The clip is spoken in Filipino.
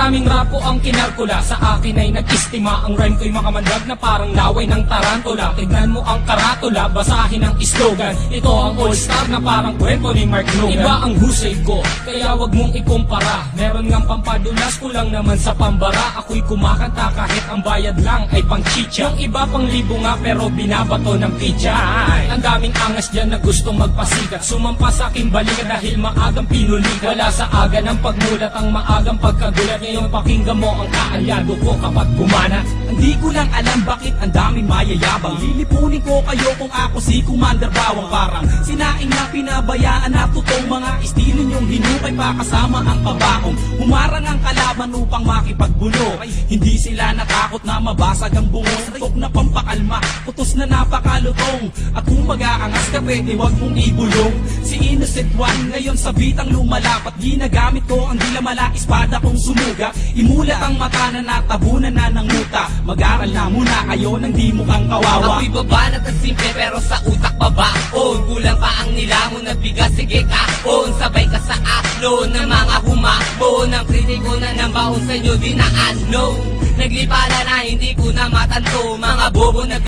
Maraming rapo ang kinalkula, sa akin ay nag-istima. Ang rhyme ko'y makamandag na parang laway ng tarantula. Tignan mo ang karatula, basahin ang slogan. Ito ang all-star na parang kwento ni Mark Logan. Iba ang husay ko, kaya wag mong ikumpara. Meron ngang pampadulas, kulang naman sa pambara. Ako'y kumakanta kahit ang bayad lang ay pang chicha. Yung iba pang libo nga pero binabato ng pizza. Ang daming angas dyan na gustong magpasikat, sumampa sa aking balikat dahil maagang pinulikat. Wala sa aga ng pagmulat ang maagang pagkagulat. Ngayon pakinggan mo ang kaalyado ko kapag bumana. Hindi ko lang alam bakit ang daming mayayabang. Lilipunin ko kayo kung ako si Commander Bawang. Parang sinaing na pinabayaan na totoong mga estilo nyong hinukay pa kasama ang pabaong. Humarang ang kalaban upang makipagbulo. Hindi sila natakot na mabasag ang bungong. Tok na pampakalma, putos na napakalutong. At kung mag-aangas ka pwede wag mong ibulong. Si Innocent One ngayon sa bitang lumalapat. Ginagamit ko ang dilamala espada kong sumuga. Imulat ang mata na natabunan na ng muta. Mag-aral na muna kayo nang di mukhang kawawa. Ako'y babanat at simple pero sa utak babaon. Kulang pa ang nilamon na bigas, sige kaon. Sabay ka sa aklo ng mga humabon. Ang kritiko na ng baon sa inyo di na ano. Naglipala na hindi ko na matanto. Mga bobo na